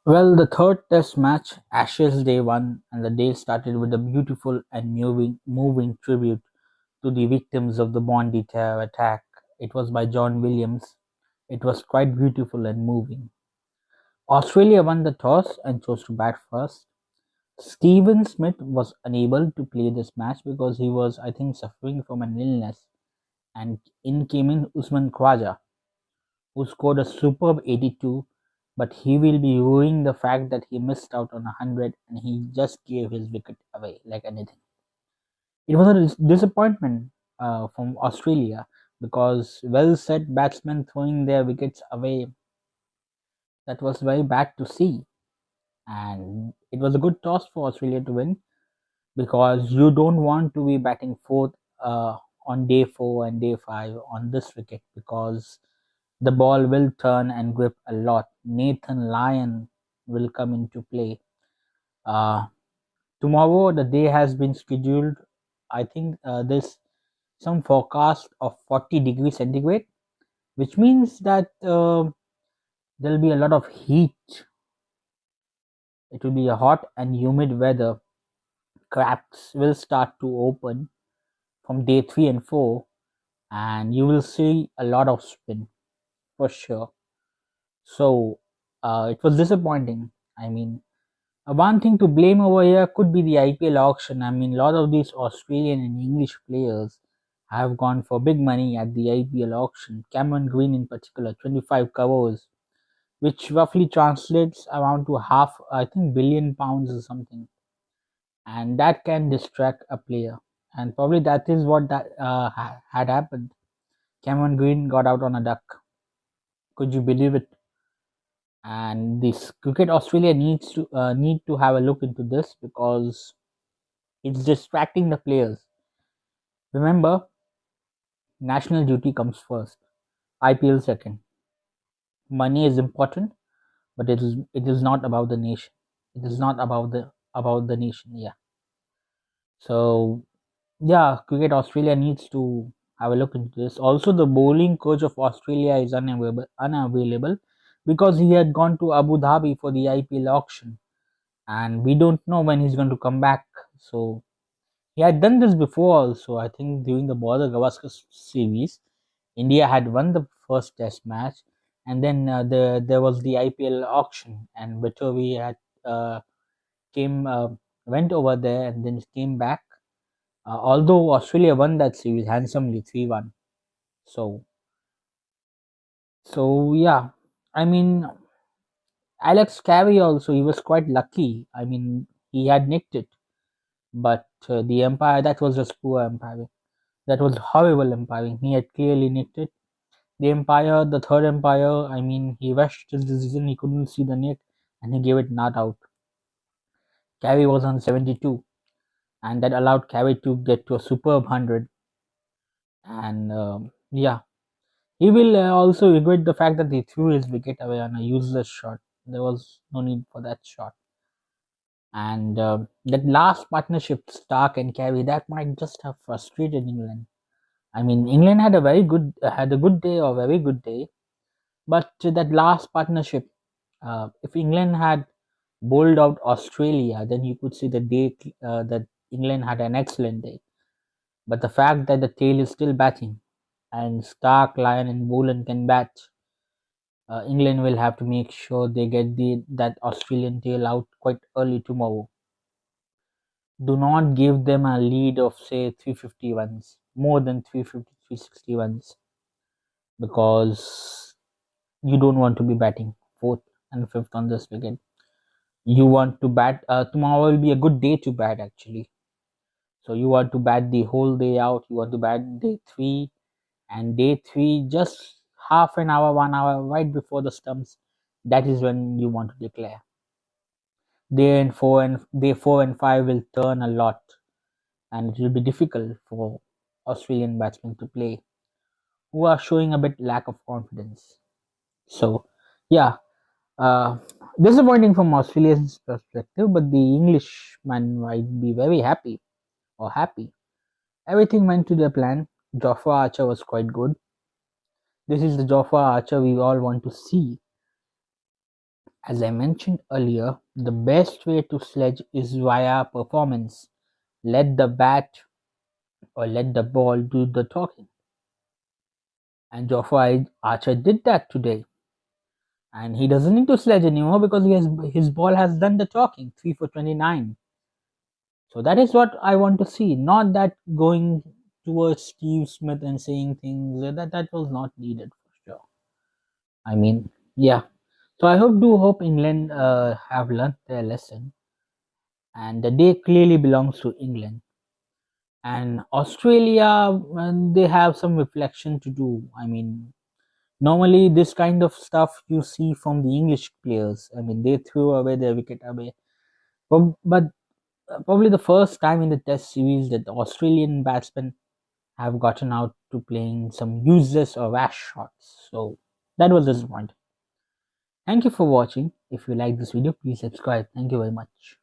Well, the third test match, Ashes Day 1, and the day started with a beautiful and moving tribute to the victims of the Bondi terror attack. It was by John Williams. It was quite beautiful and moving. Australia won the toss and chose to bat first. Steven Smith was unable to play this match because he was, I think, suffering from an illness, and in came in Usman Khwaja, who scored a superb 82, but he will be ruining the fact that he missed out on 100 and he just gave his wicket away like anything. It was a disappointment from Australia because well set batsmen throwing their wickets away, that was very bad to see. And it was a good toss for Australia to win because you don't want to be batting fourth on day 4 and day 5 on this wicket because the ball will turn and grip a lot. Nathan Lyon will come into play. Uh, Tomorrow, the day has been scheduled. I think there's some forecast of 40 degrees centigrade, which means that there'll be a lot of heat. It will be a hot and humid weather. Cracks will start to open from day 3 and 4, and you will see a lot of spin for sure. So it was disappointing. I mean, one thing to blame over here could be the IPL auction. I mean, a lot of these Australian and English players have gone for big money at the IPL auction. Cameron Green, in particular, 25 crores, which roughly translates around to half, I think, billion pounds or something. And that can distract a player. And probably that is what had happened. Cameron Green got out on a duck. Could you believe it? And this Cricket Australia need to have a look into this because it's distracting the players. Remember, national duty comes first, IPL second. Money is important, but it is not about the nation. It is not about the nation. Yeah. So yeah, Cricket Australia needs to have a look into this. Also, the bowling coach of Australia is unavailable because he had gone to Abu Dhabi for the IPL auction, and we don't know when he's going to come back. So he had done this before also. I think during the Border Gavaskar series, India had won the first Test match, and then there was the IPL auction, and Vitovi had came went over there and then came back. Although Australia won that series handsomely 3-1. So yeah, I mean Alex Carey also, he was quite lucky. I mean, he had nicked it, but the umpire, that was just poor umpiring. That was horrible umpiring. He had clearly nicked it. The umpire, the third umpire, I mean, he rushed his decision. He couldn't see the nick, and he gave it not out. Carey was on 72, and that allowed Carey to get to a superb 100. And yeah, he will also regret the fact that he threw his wicket away on a useless shot. There was no need for that shot. And that last partnership, Stark and Carey, that might just have frustrated England. I mean, England had a good day or very good day, but that last partnership, if England had bowled out Australia, then you could see that England had an excellent day. But the fact that the tail is still batting, and Stark, Lyon, and Boland can bat, England will have to make sure they get that Australian tail out quite early tomorrow. Do not give them a lead of say 350 runs, more than 350, 360 runs, because you don't want to be batting fourth and fifth on this wicket. You want to bat. Tomorrow will be a good day to bat actually. So you want to bat the whole day out. You want to bat day 3, and day 3 just half an hour, 1 hour right before the stumps. That is when you want to declare. Day 4 and 5 will turn a lot, and it will be difficult for Australian batsmen to play who are showing a bit lack of confidence. So yeah, uh, disappointing from Australia's perspective, but the Englishman might be very happy or happy. Everything went to their plan. Jofra Archer was quite good. This is the Jofra Archer we all want to see. As I mentioned earlier, the best way to sledge is via performance. Let the bat or let the ball do the talking. And Geoffrey Archer did that today. And he doesn't need to sledge anymore because his ball has done the talking, 3 for 29. So that is what I want to see, not that going towards Steve Smith and saying things that was not needed for sure. I mean, yeah. So I hope England have learnt their lesson, and the day clearly belongs to England. And Australia, they have some reflection to do. I mean, normally this kind of stuff you see from the English players. I mean, they threw away their wicket away, but probably the first time in the Test series that the Australian batsmen have gotten out to playing some useless or rash shots. So that was disappointing. Thank you for watching. If you like this video, please subscribe. Thank you very much.